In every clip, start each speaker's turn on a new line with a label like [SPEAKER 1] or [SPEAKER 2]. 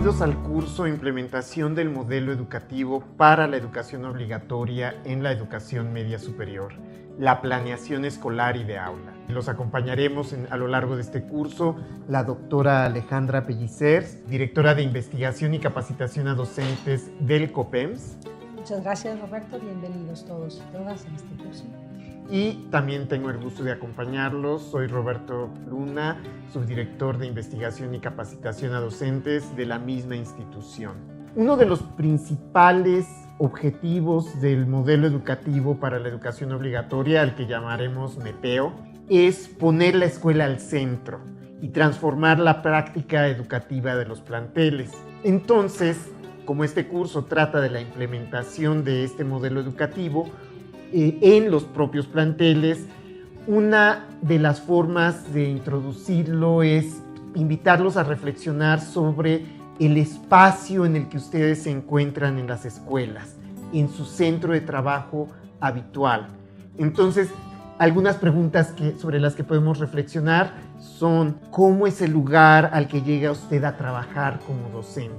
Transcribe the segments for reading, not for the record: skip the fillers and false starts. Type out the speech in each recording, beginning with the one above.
[SPEAKER 1] Bienvenidos al curso Implementación del Modelo Educativo para la Educación Obligatoria en la Educación Media Superior, la planeación escolar y de aula. Los acompañaremos a lo largo de este curso la doctora Alejandra Pellicers, directora de Investigación y Capacitación a Docentes del COPEMS.
[SPEAKER 2] Muchas gracias, Roberto. Bienvenidos todos y todas en este curso.
[SPEAKER 1] Y también tengo el gusto de acompañarlos. Soy Roberto Luna, subdirector de Investigación y Capacitación a Docentes de la misma institución. Uno de los principales objetivos del modelo educativo para la educación obligatoria, al que llamaremos MEPEO, es poner la escuela al centro y transformar la práctica educativa de los planteles. Entonces, como este curso trata de la implementación de este modelo educativo, en los propios planteles, una de las formas de introducirlo es invitarlos a reflexionar sobre el espacio en el que ustedes se encuentran en las escuelas, en su centro de trabajo habitual. Entonces, algunas preguntas sobre las que podemos reflexionar son: ¿cómo es el lugar al que llega usted a trabajar como docente?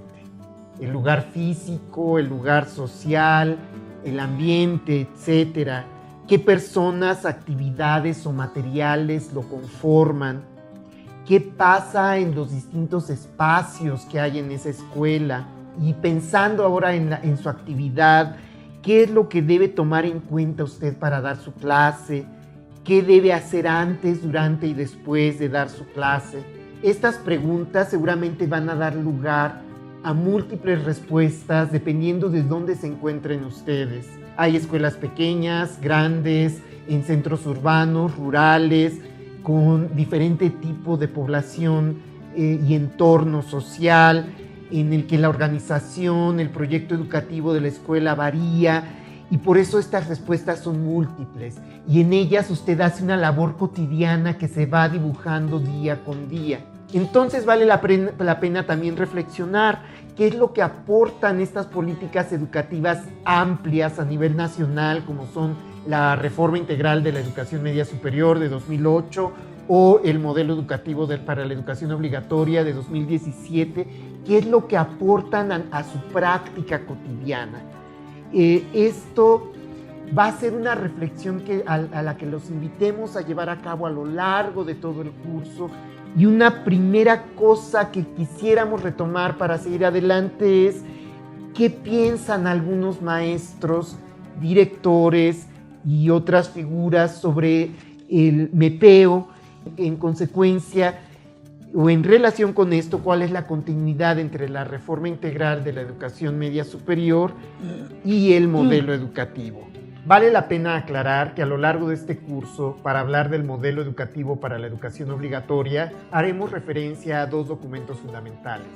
[SPEAKER 1] El lugar físico, el lugar social, el ambiente, etcétera. ¿Qué personas, actividades o materiales lo conforman? ¿Qué pasa en los distintos espacios que hay en esa escuela? Y pensando ahora en su actividad, ¿qué es lo que debe tomar en cuenta usted para dar su clase? ¿Qué debe hacer antes, durante y después de dar su clase? Estas preguntas seguramente van a dar lugar a múltiples respuestas dependiendo de dónde se encuentren ustedes. Hay escuelas pequeñas, grandes, en centros urbanos, rurales, con diferente tipo de población y entorno social, en el que la organización, el proyecto educativo de la escuela varía, y por eso estas respuestas son múltiples, y en ellas usted hace una labor cotidiana que se va dibujando día con día. Entonces vale la pena también reflexionar qué es lo que aportan estas políticas educativas amplias a nivel nacional, como son la Reforma Integral de la Educación Media Superior de 2008 o el Modelo Educativo para la Educación Obligatoria de 2017, qué es lo que aportan a su práctica cotidiana. Esto va a ser una reflexión a la que los invitemos a llevar a cabo a lo largo de todo el curso. Y una primera cosa que quisiéramos retomar para seguir adelante es qué piensan algunos maestros, directores y otras figuras sobre el MEPEO. En consecuencia, o en relación con esto, cuál es la continuidad entre la Reforma Integral de la Educación Media Superior y el modelo educativo. Vale la pena aclarar que a lo largo de este curso, para hablar del modelo educativo para la educación obligatoria, haremos referencia a dos documentos fundamentales: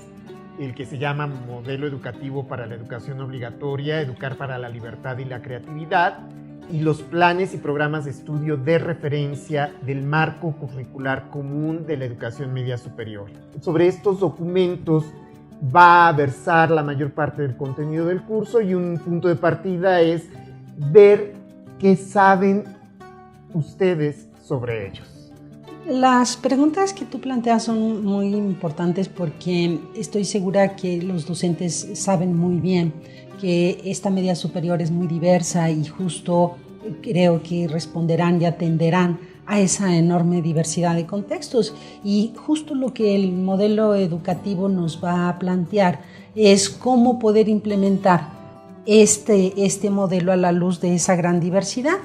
[SPEAKER 1] el que se llama Modelo Educativo para la Educación Obligatoria, Educar para la Libertad y la Creatividad, y los planes y programas de estudio de referencia del marco curricular común de la educación media superior. Sobre estos documentos va a versar la mayor parte del contenido del curso, y un punto de partida es ver qué saben ustedes sobre ellos.
[SPEAKER 2] Las preguntas que tú planteas son muy importantes porque estoy segura que los docentes saben muy bien que esta media superior es muy diversa, y justo creo que responderán y atenderán a esa enorme diversidad de contextos. Y justo lo que el modelo educativo nos va a plantear es cómo poder implementar este modelo a la luz de esa gran diversidad.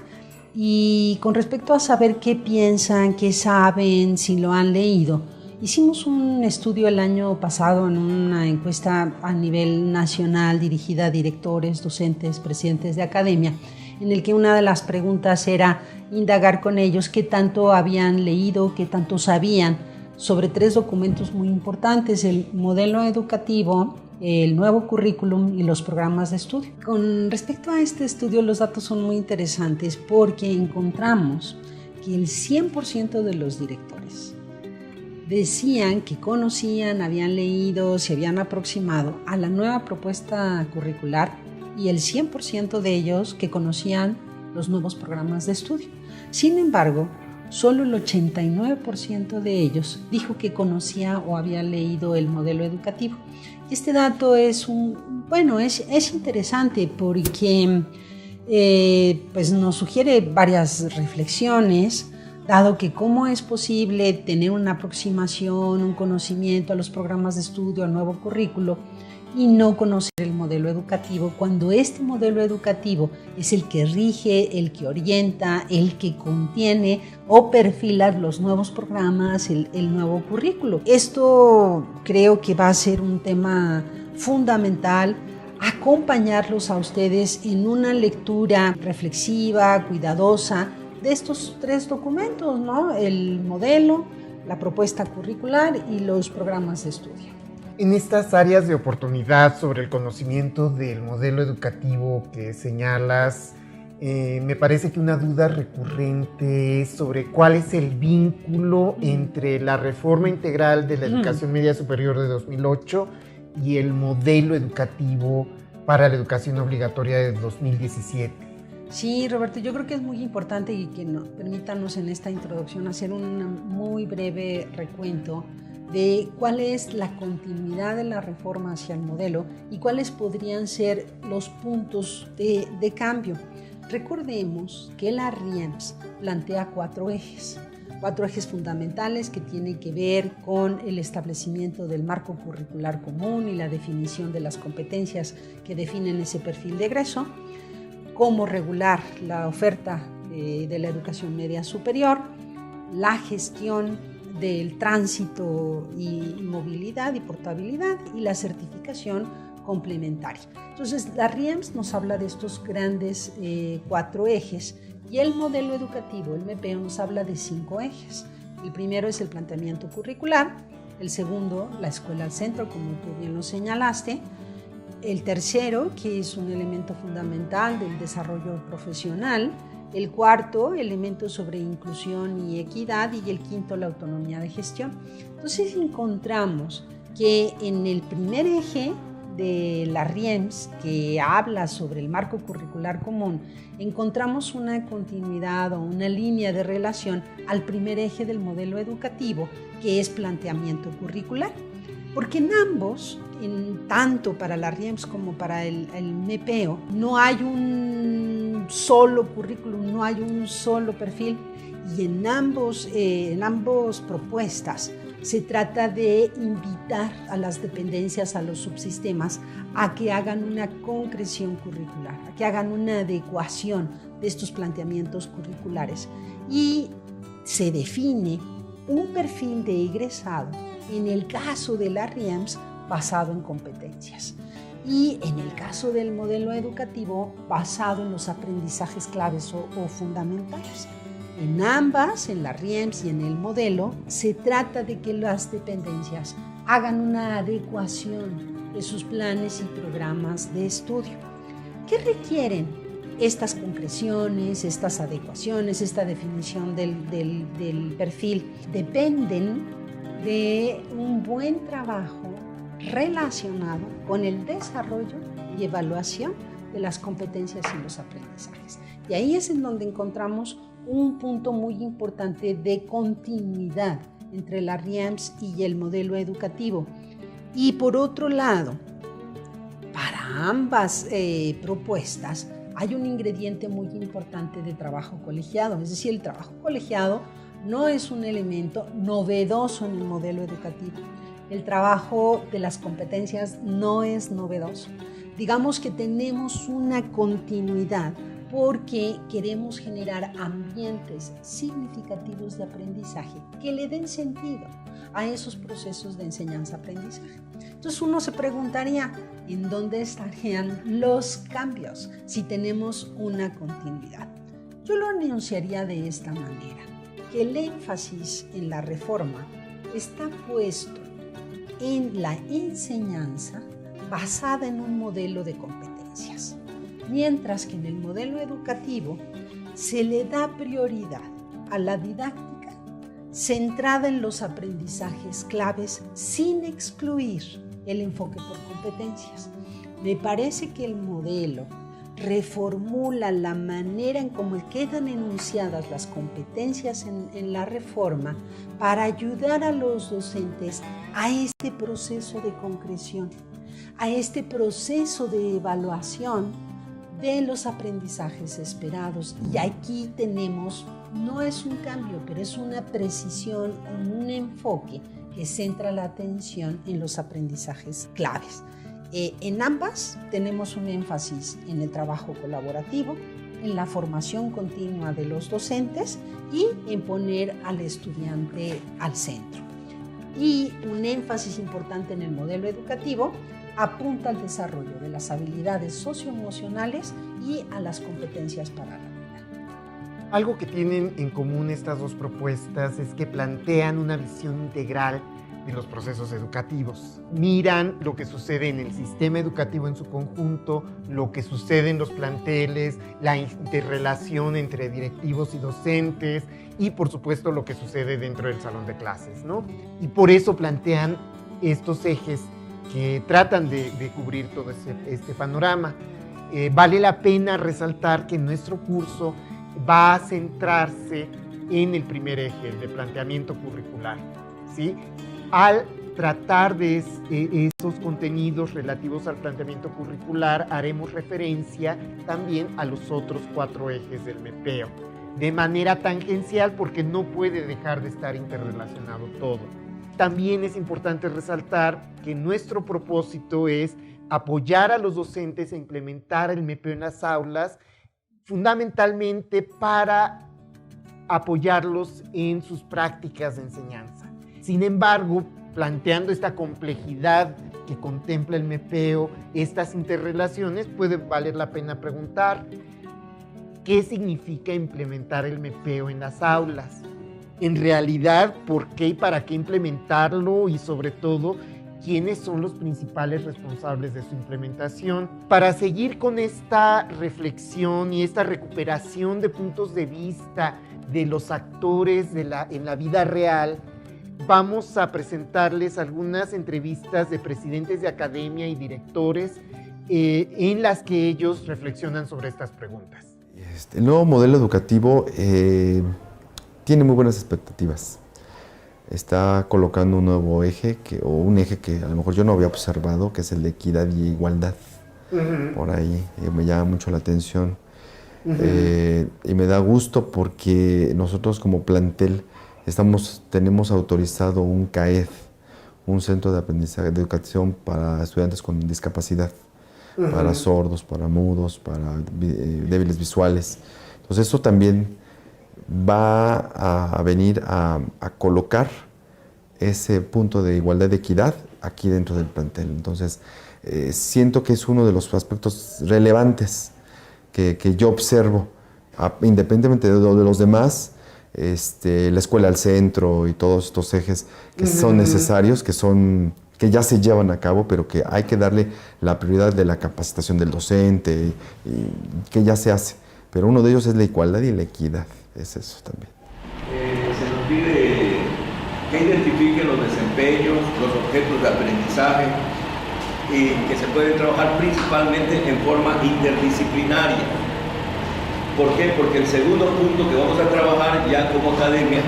[SPEAKER 2] Y con respecto a saber qué piensan, qué saben, si lo han leído, hicimos un estudio el año pasado en una encuesta a nivel nacional dirigida a directores, docentes, presidentes de academia, en el que una de las preguntas era indagar con ellos qué tanto habían leído, qué tanto sabían sobre tres documentos muy importantes: el modelo educativo, el nuevo currículum y los programas de estudio. Con respecto a este estudio, los datos son muy interesantes porque encontramos que el 100% de los directores decían que conocían, habían leído, se habían aproximado a la nueva propuesta curricular, y el 100% de ellos que conocían los nuevos programas de estudio. Sin embargo, solo el 89% de ellos dijo que conocía o había leído el modelo educativo. Este dato es es interesante porque pues nos sugiere varias reflexiones, dado que cómo es posible tener una aproximación, un conocimiento a los programas de estudio, al nuevo currículo, y no conocer el modelo educativo, cuando este modelo educativo es el que rige, el que orienta, el que contiene o perfila los nuevos programas, el nuevo currículo. Esto creo que va a ser un tema fundamental, acompañarlos a ustedes en una lectura reflexiva, cuidadosa, de estos 3 documentos, ¿no? El modelo, la propuesta curricular y los programas de estudio.
[SPEAKER 1] En estas áreas de oportunidad sobre el conocimiento del modelo educativo que señalas, me parece que una duda recurrente es sobre cuál es el vínculo entre la reforma integral de la educación media superior de 2008 y el modelo educativo para la educación obligatoria de 2017.
[SPEAKER 2] Sí, Roberto, yo creo que es muy importante y que permítanos en esta introducción hacer un muy breve recuento de cuál es la continuidad de la reforma hacia el modelo y cuáles podrían ser los puntos de cambio. Recordemos que la RIEMS plantea 4 ejes fundamentales que tienen que ver con el establecimiento del marco curricular común y la definición de las competencias que definen ese perfil de egreso, cómo regular la oferta de la educación media superior, la gestión del tránsito y movilidad y portabilidad y la certificación complementaria. Entonces, la RIEMS nos habla de estos grandes 4 ejes y el modelo educativo, el MEPEO, nos habla de 5 ejes. El primero es el planteamiento curricular, el segundo, la escuela al centro, como tú bien lo señalaste, el tercero, que es un elemento fundamental del desarrollo profesional, el cuarto, elementos sobre inclusión y equidad, y el quinto, la autonomía de gestión. Entonces encontramos que en el primer eje de la RIEMS, que habla sobre el marco curricular común, encontramos una continuidad o una línea de relación al primer eje del modelo educativo, que es planteamiento curricular, porque en ambos, tanto para la RIEMS como para el MEPEO, no hay un solo currículum, no hay un solo perfil, y en ambos propuestas se trata de invitar a las dependencias, a los subsistemas, a que hagan una concreción curricular, a que hagan una adecuación de estos planteamientos curriculares, y se define un perfil de egresado, en el caso de la RIEMS, basado en competencias, y en el caso del modelo educativo, basado en los aprendizajes claves o fundamentales. En ambas, en la RIEMS y en el modelo, se trata de que las dependencias hagan una adecuación de sus planes y programas de estudio. ¿Qué requieren estas concreciones, estas adecuaciones, esta definición del perfil? Dependen de un buen trabajo relacionado con el desarrollo y evaluación de las competencias y los aprendizajes. Y ahí es en donde encontramos un punto muy importante de continuidad entre la RIEMS y el modelo educativo. Y por otro lado, para ambas propuestas hay un ingrediente muy importante de trabajo colegiado, es decir, el trabajo colegiado no es un elemento novedoso en el modelo educativo. El trabajo de las competencias no es novedoso. Digamos que tenemos una continuidad porque queremos generar ambientes significativos de aprendizaje que le den sentido a esos procesos de enseñanza-aprendizaje. Entonces uno se preguntaría, ¿en dónde estarían los cambios si tenemos una continuidad? Yo lo anunciaría de esta manera, que el énfasis en la reforma está puesto en la enseñanza basada en un modelo de competencias, mientras que en el modelo educativo se le da prioridad a la didáctica centrada en los aprendizajes claves sin excluir el enfoque por competencias. Me parece que el modelo reformula la manera en cómo quedan enunciadas las competencias en la reforma para ayudar a los docentes a este proceso de concreción, a este proceso de evaluación de los aprendizajes esperados. Y aquí tenemos, no es un cambio, pero es una precisión, un enfoque que centra la atención en los aprendizajes claves. En ambas tenemos un énfasis en el trabajo colaborativo, en la formación continua de los docentes y en poner al estudiante al centro. Y un énfasis importante en el modelo educativo apunta al desarrollo de las habilidades socioemocionales y a las competencias para la vida.
[SPEAKER 1] Algo que tienen en común estas dos propuestas es que plantean una visión integral de los procesos educativos. Miran lo que sucede en el sistema educativo en su conjunto, lo que sucede en los planteles, la interrelación entre directivos y docentes y, por supuesto, lo que sucede dentro del salón de clases, ¿no? Y por eso plantean estos ejes que tratan de cubrir todo este panorama. Vale la pena resaltar que nuestro curso va a centrarse en el primer eje, el de planteamiento curricular, ¿sí? Al tratar de esos contenidos relativos al planteamiento curricular, haremos referencia también a los otros 4 ejes del MEPEO, de manera tangencial porque no puede dejar de estar interrelacionado todo. También es importante resaltar que nuestro propósito es apoyar a los docentes a implementar el MEPEO en las aulas, fundamentalmente para apoyarlos en sus prácticas de enseñanza. Sin embargo, planteando esta complejidad que contempla el MEPEO, estas interrelaciones, puede valer la pena preguntar ¿qué significa implementar el MEPEO en las aulas? En realidad, ¿por qué y para qué implementarlo? Y sobre todo, ¿quiénes son los principales responsables de su implementación? Para seguir con esta reflexión y esta recuperación de puntos de vista de los actores en la vida real, vamos a presentarles algunas entrevistas de presidentes de academia y directores en las que ellos reflexionan sobre estas preguntas.
[SPEAKER 3] El nuevo modelo educativo tiene muy buenas expectativas. Está colocando un nuevo eje, un eje que a lo mejor yo no había observado, que es el de equidad y igualdad. Por ahí me llama mucho la atención. Y me da gusto porque nosotros como plantel tenemos autorizado un CAED, un centro de aprendizaje de educación para estudiantes con discapacidad, para sordos, para mudos, para débiles visuales. Entonces eso también va a venir a colocar ese punto de igualdad de equidad aquí dentro del plantel. Entonces siento que es uno de los aspectos relevantes que yo observo, independientemente de los demás. La escuela al centro y todos estos ejes que son necesarios, que ya se llevan a cabo, pero que hay que darle la prioridad de la capacitación del docente, y que ya se hace. Pero uno de ellos es la igualdad y la equidad, es eso también.
[SPEAKER 4] Se nos pide que identifiquen los desempeños, los objetos de aprendizaje y que se pueden trabajar principalmente en forma interdisciplinaria. ¿Por qué? Porque el segundo punto que vamos a trabajar ya como academia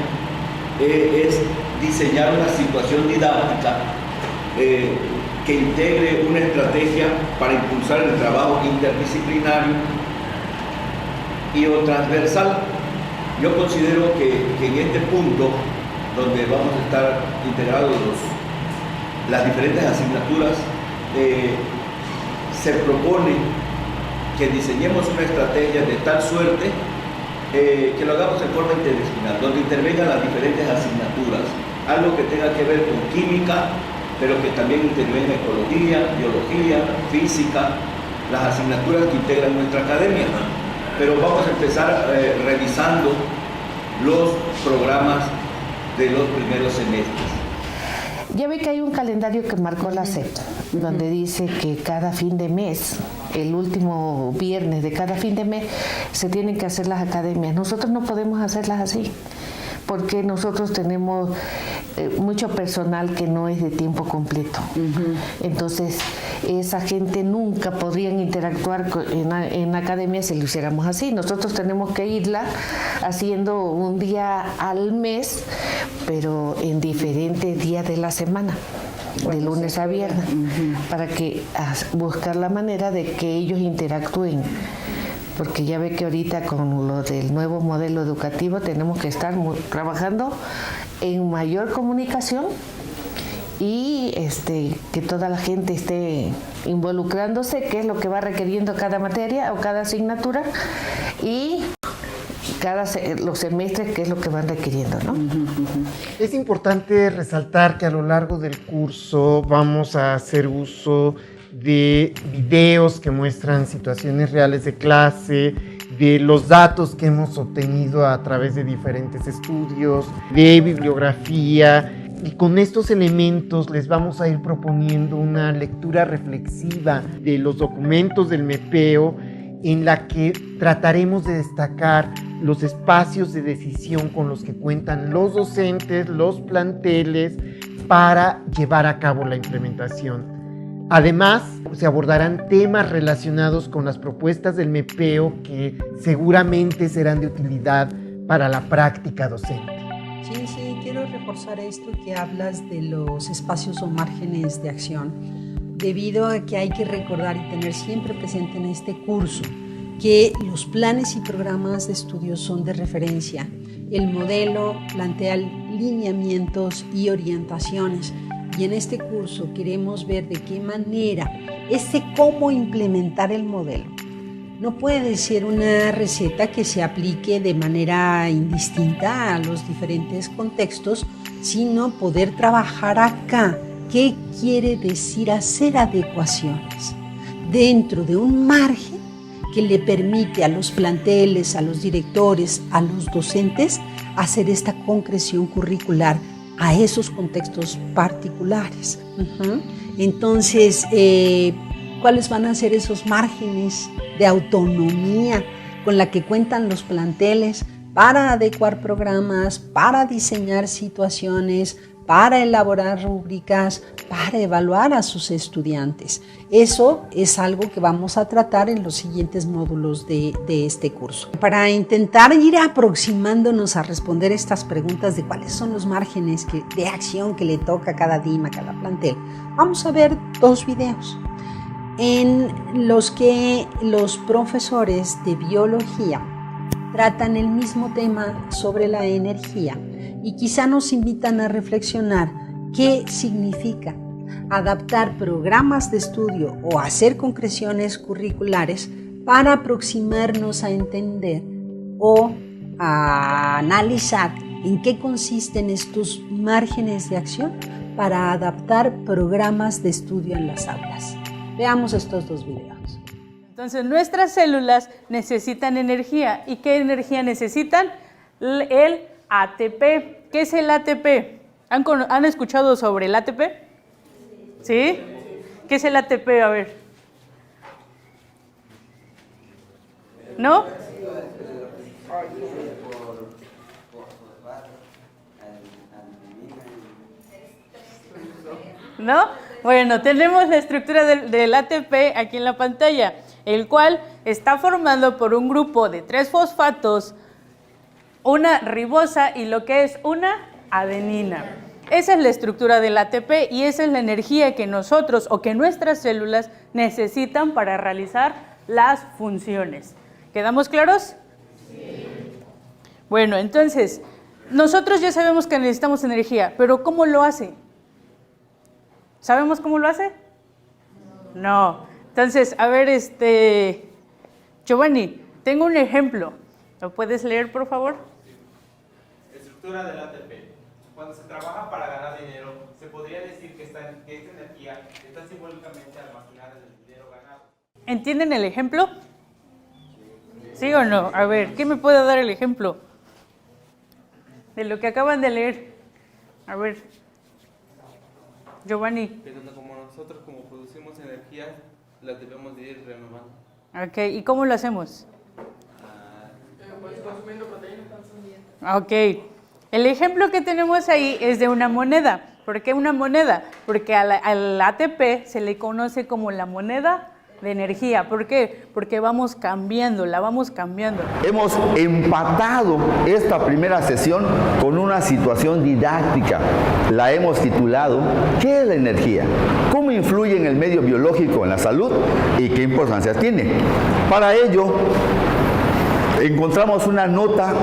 [SPEAKER 4] es diseñar una situación didáctica que integre una estrategia para impulsar el trabajo interdisciplinario y o transversal. Yo considero que en este punto, donde vamos a estar integrados las diferentes asignaturas, se propone que diseñemos una estrategia de tal suerte que lo hagamos en forma interdisciplinar, donde intervengan las diferentes asignaturas, algo que tenga que ver con química, pero que también intervenga ecología, biología, física, las asignaturas que integran nuestra academia. Pero vamos a empezar revisando los programas de los primeros semestres.
[SPEAKER 5] Ya ve que hay un calendario que marcó la SEP, donde dice que cada fin de mes, el último viernes de cada fin de mes, se tienen que hacer las academias. Nosotros no podemos hacerlas así, porque nosotros tenemos mucho personal que no es de tiempo completo. Entonces, esa gente nunca podrían interactuar en la academia si lo hiciéramos así. Nosotros tenemos que irla haciendo un día al mes, pero en diferentes días de la semana. de lunes a viernes, para que buscar la manera de que ellos interactúen. Porque ya ve que ahorita con lo del nuevo modelo educativo tenemos que estar trabajando en mayor comunicación y que toda la gente esté involucrándose, qué es lo que va requiriendo cada materia o cada asignatura y los semestres qué es lo que van requiriendo, ¿no?
[SPEAKER 1] Es importante resaltar que a lo largo del curso vamos a hacer uso de videos que muestran situaciones reales de clase, de los datos que hemos obtenido a través de diferentes estudios, de bibliografía, y con estos elementos les vamos a ir proponiendo una lectura reflexiva de los documentos del MEPEO en la que trataremos de destacar los espacios de decisión con los que cuentan los docentes, los planteles, para llevar a cabo la implementación. Además, se abordarán temas relacionados con las propuestas del MEPEO que seguramente serán de utilidad para la práctica docente.
[SPEAKER 2] Sí, quiero reforzar esto que hablas de los espacios o márgenes de acción, debido a que hay que recordar y tener siempre presente en este curso que los planes y programas de estudio son de referencia. El modelo plantea lineamientos y orientaciones. Y en este curso queremos ver de qué manera, cómo implementar el modelo. No puede ser una receta que se aplique de manera indistinta a los diferentes contextos, sino poder trabajar acá. ¿Qué quiere decir hacer adecuaciones? Dentro de un margen que le permite a los planteles, a los directores, a los docentes, hacer esta concreción curricular a esos contextos particulares. Entonces, ¿cuáles van a ser esos márgenes de autonomía con la que cuentan los planteles para adecuar programas, para diseñar situaciones, para elaborar rúbricas, para evaluar a sus estudiantes? Eso es algo que vamos a tratar en los siguientes módulos de este curso. Para intentar ir aproximándonos a responder estas preguntas de cuáles son los márgenes de acción que le toca a cada DIM, a cada plantel, vamos a ver 2 videos en los que los profesores de biología tratan el mismo tema sobre la energía y quizá nos invitan a reflexionar qué significa adaptar programas de estudio o hacer concreciones curriculares para aproximarnos a entender o a analizar en qué consisten estos márgenes de acción para adaptar programas de estudio en las aulas. Veamos estos 2 videos.
[SPEAKER 6] Entonces, nuestras células necesitan energía. ¿Y qué energía necesitan? El ATP. ¿Qué es el ATP? ¿Han escuchado sobre el ATP? ¿Sí? ¿Qué es el ATP? A ver. ¿No? ¿No? Bueno, tenemos la estructura del ATP aquí en la pantalla, el cual está formado por un grupo de 3 fosfatos, una ribosa y lo que es una adenina. Esa es la estructura del ATP y esa es la energía que nosotros o que nuestras células necesitan para realizar las funciones. ¿Quedamos claros? Sí. Bueno, entonces, nosotros ya sabemos que necesitamos energía, pero ¿cómo lo hace? ¿Sabemos cómo lo hace? No. Entonces, a ver, Giovanni, tengo un ejemplo. ¿Lo puedes leer, por favor?
[SPEAKER 7] Estructura del ATP. Cuando se trabaja para ganar dinero, se podría decir que esta energía está simbólicamente almacenada en el dinero ganado.
[SPEAKER 6] ¿Entienden el ejemplo? ¿Sí o no? A ver, ¿qué me puede dar el ejemplo de lo que acaban de leer? A ver, Giovanni.
[SPEAKER 7] Pero como nosotros, como producimos energía, las debemos de ir renovando.
[SPEAKER 6] Ok, ¿y cómo lo hacemos?
[SPEAKER 7] Pues consumiendo proteínas.
[SPEAKER 6] Ok, el ejemplo que tenemos ahí es de una moneda. ¿Por qué una moneda? Porque al ATP se le conoce como la moneda de energía. ¿Por qué? Porque vamos cambiando, la vamos cambiando.
[SPEAKER 8] Hemos empatado esta primera sesión con una situación didáctica. La hemos titulado ¿qué es la energía? ¿Cómo influye en el medio biológico, en la salud? ¿Y qué importancia tiene? Para ello, encontramos una nota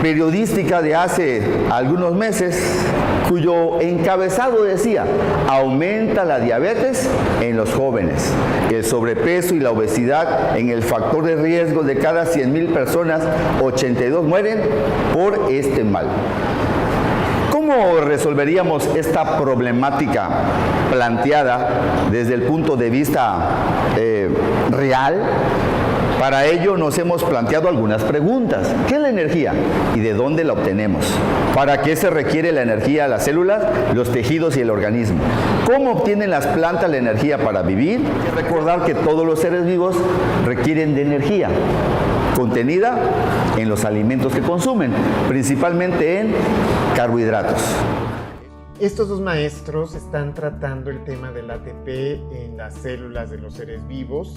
[SPEAKER 8] periodística de hace algunos meses cuyo encabezado decía: aumenta la diabetes en los jóvenes, el sobrepeso y la obesidad en el factor de riesgo. De cada 100,000 personas, 82 mueren por este mal. ¿Cómo resolveríamos esta problemática planteada desde el punto de vista real? Para ello nos hemos planteado algunas preguntas. ¿Qué es la energía y de dónde la obtenemos? ¿Para qué se requiere la energía a las células, los tejidos y el organismo? ¿Cómo obtienen las plantas la energía para vivir? Hay que recordar que todos los seres vivos requieren de energía contenida en los alimentos que consumen, principalmente en carbohidratos.
[SPEAKER 1] Estos dos maestros están tratando el tema del ATP en las células de los seres vivos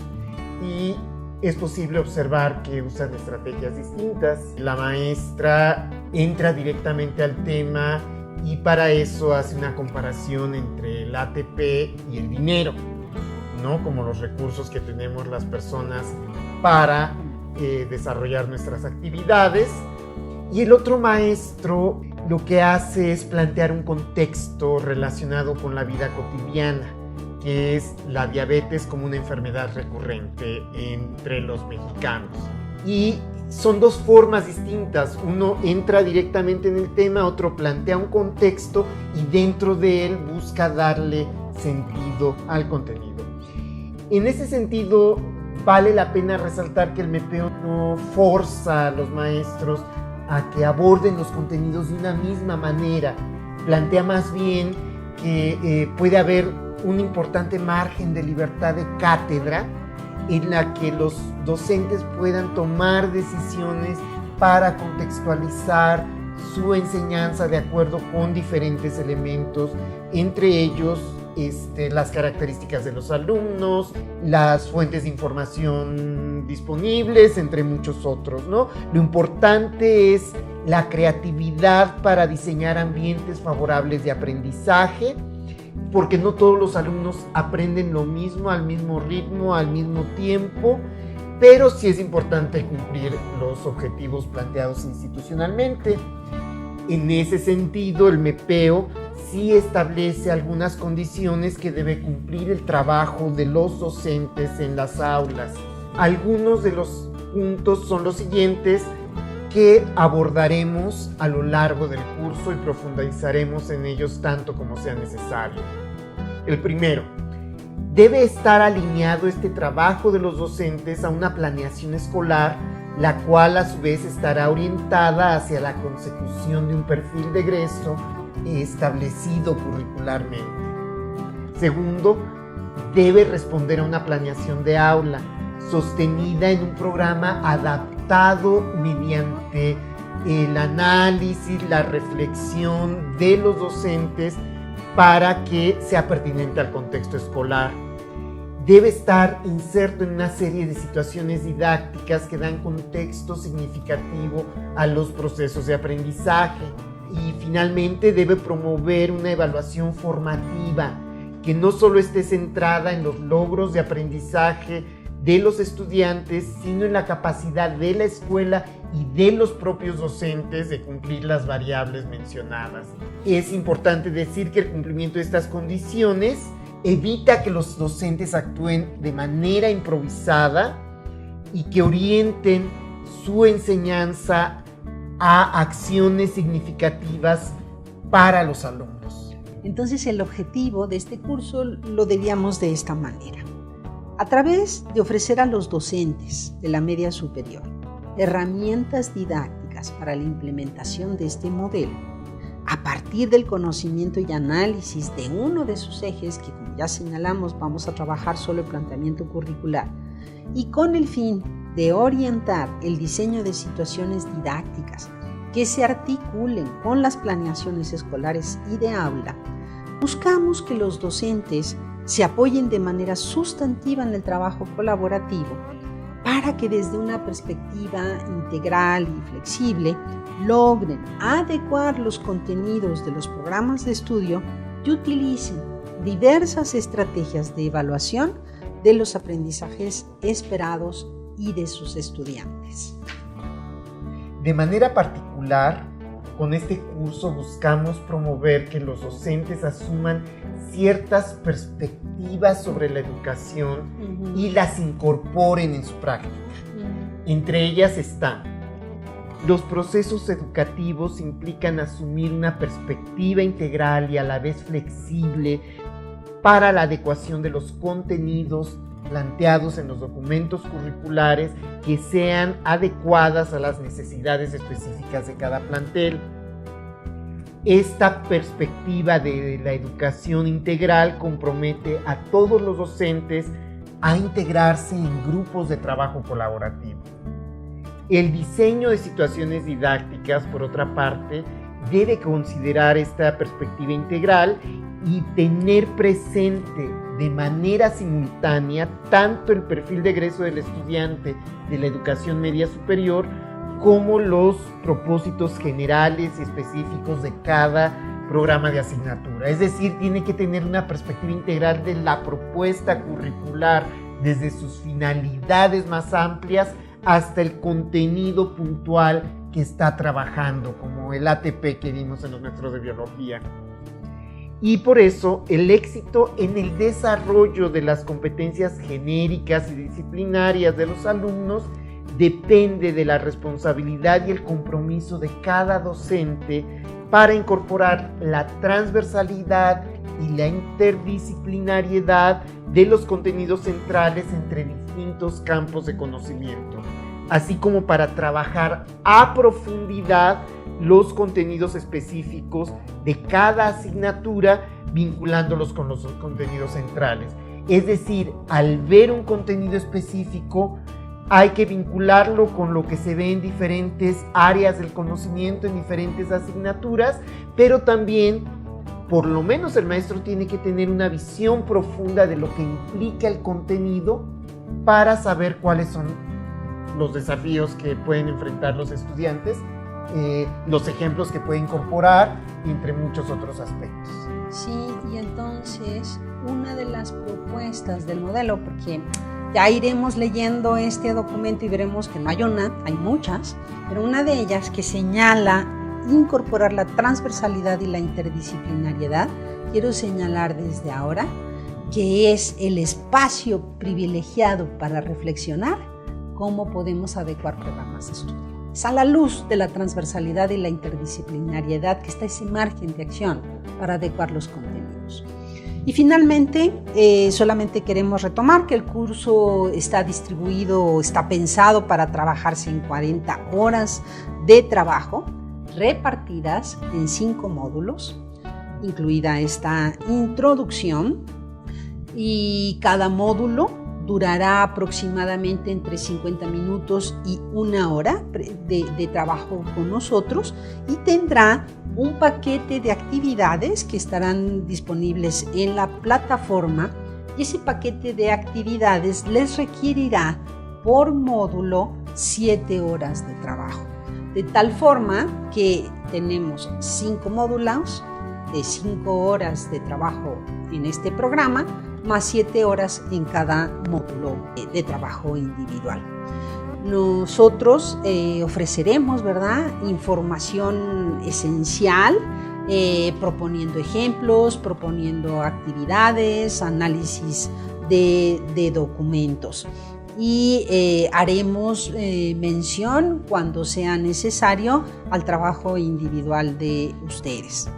[SPEAKER 1] y es posible observar que usan estrategias distintas. La maestra entra directamente al tema y para eso hace una comparación entre el ATP y el dinero, ¿no? Como los recursos que tenemos las personas para desarrollar nuestras actividades. Y el otro maestro lo que hace es plantear un contexto relacionado con la vida cotidiana, que es la diabetes como una enfermedad recurrente entre los mexicanos. Y son dos formas distintas. Uno entra directamente en el tema, otro plantea un contexto y dentro de él busca darle sentido al contenido. En ese sentido, vale la pena resaltar que el MEPEO no forza a los maestros a que aborden los contenidos de una misma manera. Plantea más bien que puede haber un importante margen de libertad de cátedra en la que los docentes puedan tomar decisiones para contextualizar su enseñanza de acuerdo con diferentes elementos, entre ellos las características de los alumnos, las fuentes de información disponibles, entre muchos otros, ¿no? Lo importante es la creatividad para diseñar ambientes favorables de aprendizaje, porque no todos los alumnos aprenden lo mismo, al mismo ritmo, al mismo tiempo, pero sí es importante cumplir los objetivos planteados institucionalmente. En ese sentido, el MEPEO sí establece algunas condiciones que debe cumplir el trabajo de los docentes en las aulas. Algunos de los puntos son los siguientes que abordaremos a lo largo del curso y profundizaremos en ellos tanto como sea necesario. El primero, debe estar alineado este trabajo de los docentes a una planeación escolar, la cual a su vez estará orientada hacia la consecución de un perfil de egreso establecido curricularmente. Segundo, debe responder a una planeación de aula sostenida en un programa adaptado mediante el análisis, la reflexión de los docentes para que sea pertinente al contexto escolar. Debe estar inserto en una serie de situaciones didácticas que dan contexto significativo a los procesos de aprendizaje. Y finalmente debe promover una evaluación formativa que no solo esté centrada en los logros de aprendizaje de los estudiantes, sino en la capacidad de la escuela y de los propios docentes de cumplir las variables mencionadas. Es importante decir que el cumplimiento de estas condiciones evita que los docentes actúen de manera improvisada y que orienten su enseñanza a acciones significativas para los alumnos.
[SPEAKER 2] Entonces el objetivo de este curso lo debíamos de esta manera. A través de ofrecer a los docentes de la media superior herramientas didácticas para la implementación de este modelo, a partir del conocimiento y análisis de uno de sus ejes, que como ya señalamos vamos a trabajar solo el planteamiento curricular, y con el fin de orientar el diseño de situaciones didácticas que se articulen con las planeaciones escolares y de aula, buscamos que los docentes se apoyen de manera sustantiva en el trabajo colaborativo para que desde una perspectiva integral y flexible logren adecuar los contenidos de los programas de estudio y utilicen diversas estrategias de evaluación de los aprendizajes esperados y de sus estudiantes.
[SPEAKER 1] De manera particular, con este curso buscamos promover que los docentes asuman ciertas perspectivas sobre la educación y las incorporen en su práctica. Entre ellas están: los procesos educativos implican asumir una perspectiva integral y a la vez flexible para la adecuación de los contenidos planteados en los documentos curriculares que sean adecuadas a las necesidades específicas de cada plantel. Esta perspectiva de la educación integral compromete a todos los docentes a integrarse en grupos de trabajo colaborativo. El diseño de situaciones didácticas, por otra parte, debe considerar esta perspectiva integral y tener presente de manera simultánea tanto el perfil de egreso del estudiante de la educación media superior como los propósitos generales y específicos de cada programa de asignatura. Es decir, tiene que tener una perspectiva integral de la propuesta curricular desde sus finalidades más amplias hasta el contenido puntual que está trabajando, como el ATP que vimos en los maestros de biología. Y por eso el éxito en el desarrollo de las competencias genéricas y disciplinarias de los alumnos depende de la responsabilidad y el compromiso de cada docente para incorporar la transversalidad y la interdisciplinariedad de los contenidos centrales entre distintos campos de conocimiento, así como para trabajar a profundidad los contenidos específicos de cada asignatura, vinculándolos con los contenidos centrales. Es decir, al ver un contenido específico, hay que vincularlo con lo que se ve en diferentes áreas del conocimiento, en diferentes asignaturas, pero también, por lo menos el maestro tiene que tener una visión profunda de lo que implica el contenido para saber cuáles son los desafíos que pueden enfrentar los estudiantes, los ejemplos que puede incorporar, entre muchos otros aspectos.
[SPEAKER 2] Sí, y entonces una de las propuestas del modelo, porque ya iremos leyendo este documento y veremos que no hay una, hay muchas, pero una de ellas que señala incorporar la transversalidad y la interdisciplinariedad, quiero señalar desde ahora que es el espacio privilegiado para reflexionar cómo podemos adecuar programas de estudio. Es a la luz de la transversalidad y la interdisciplinariedad que está ese margen de acción para adecuar los contenidos. Y finalmente, solamente queremos retomar que el curso está distribuido, está pensado para trabajarse en 40 horas de trabajo, repartidas en 5 módulos, incluida esta introducción, y cada módulo durará aproximadamente entre 50 minutos y 1 hora de trabajo con nosotros, y tendrá un paquete de actividades que estarán disponibles en la plataforma, y ese paquete de actividades les requerirá por módulo 7 horas de trabajo. De tal forma que tenemos 5 módulos de 5 horas de trabajo en este programa, más 7 horas en cada módulo de trabajo individual. Nosotros ofreceremos, ¿verdad?, información esencial, proponiendo ejemplos, proponiendo actividades, análisis de documentos. Y haremos mención, cuando sea necesario, al trabajo individual de ustedes.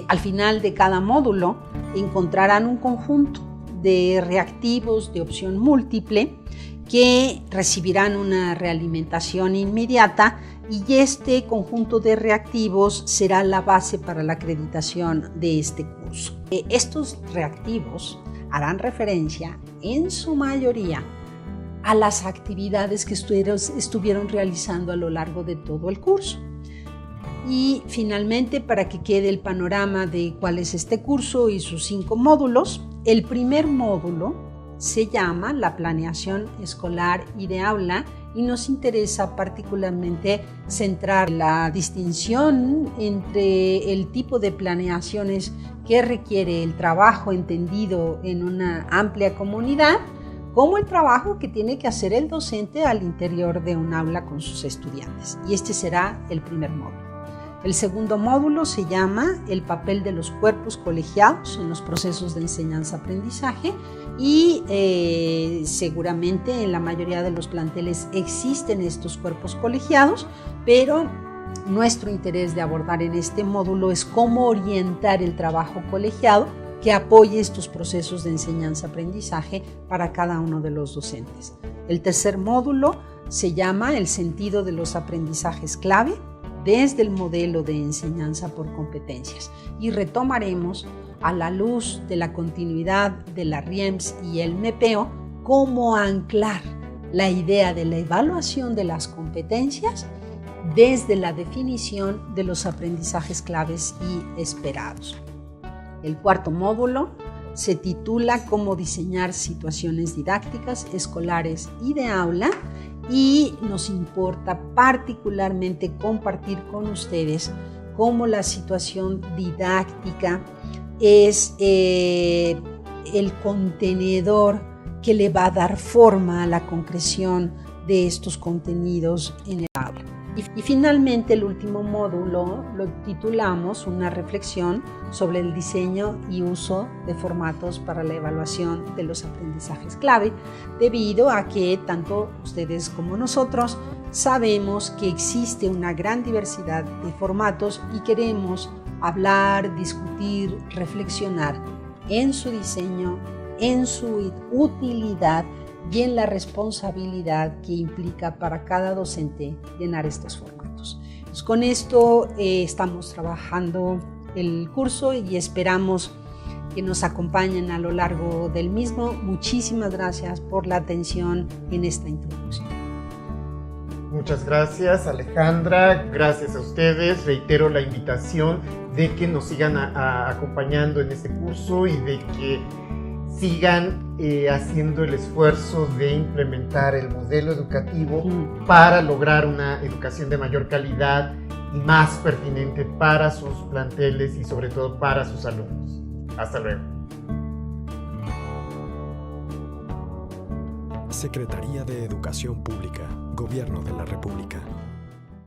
[SPEAKER 2] Al final de cada módulo encontrarán un conjunto de reactivos de opción múltiple que recibirán una realimentación inmediata, y este conjunto de reactivos será la base para la acreditación de este curso. Estos reactivos harán referencia en su mayoría a las actividades que estuvieron realizando a lo largo de todo el curso. Y finalmente, para que quede el panorama de cuál es este curso y sus 5 módulos, el primer módulo se llama la planeación escolar y de aula y nos interesa particularmente centrar la distinción entre el tipo de planeaciones que requiere el trabajo entendido en una amplia comunidad, como el trabajo que tiene que hacer el docente al interior de un aula con sus estudiantes. Y este será el primer módulo. El segundo módulo se llama el papel de los cuerpos colegiados en los procesos de enseñanza-aprendizaje y seguramente en la mayoría de los planteles existen estos cuerpos colegiados, pero nuestro interés de abordar en este módulo es cómo orientar el trabajo colegiado que apoye estos procesos de enseñanza-aprendizaje para cada uno de los docentes. El tercer módulo se llama el sentido de los aprendizajes clave desde el modelo de enseñanza por competencias y retomaremos a la luz de la continuidad de la RIEMS y el MEPEO cómo anclar la idea de la evaluación de las competencias desde la definición de los aprendizajes claves y esperados. El cuarto módulo se titula Cómo diseñar situaciones didácticas, escolares y de aula, y nos importa particularmente compartir con ustedes cómo la situación didáctica es el contenedor que le va a dar forma a la concreción de estos contenidos en el aula. Y finalmente el último módulo lo titulamos Una reflexión sobre el diseño y uso de formatos para la evaluación de los aprendizajes clave, debido a que tanto ustedes como nosotros sabemos que existe una gran diversidad de formatos y queremos hablar, discutir, reflexionar en su diseño, en su utilidad y en la responsabilidad que implica para cada docente llenar estos formatos. Pues con esto estamos trabajando el curso y esperamos que nos acompañen a lo largo del mismo. Muchísimas gracias por la atención en esta introducción.
[SPEAKER 1] Muchas gracias, Alejandra. Gracias a ustedes. Reitero la invitación de que nos sigan acompañando en este curso y de que sigan haciendo el esfuerzo de implementar el modelo educativo para lograr una educación de mayor calidad y más pertinente para sus planteles y sobre todo para sus alumnos. Hasta luego.
[SPEAKER 9] Secretaría de Educación Pública, Gobierno de la República.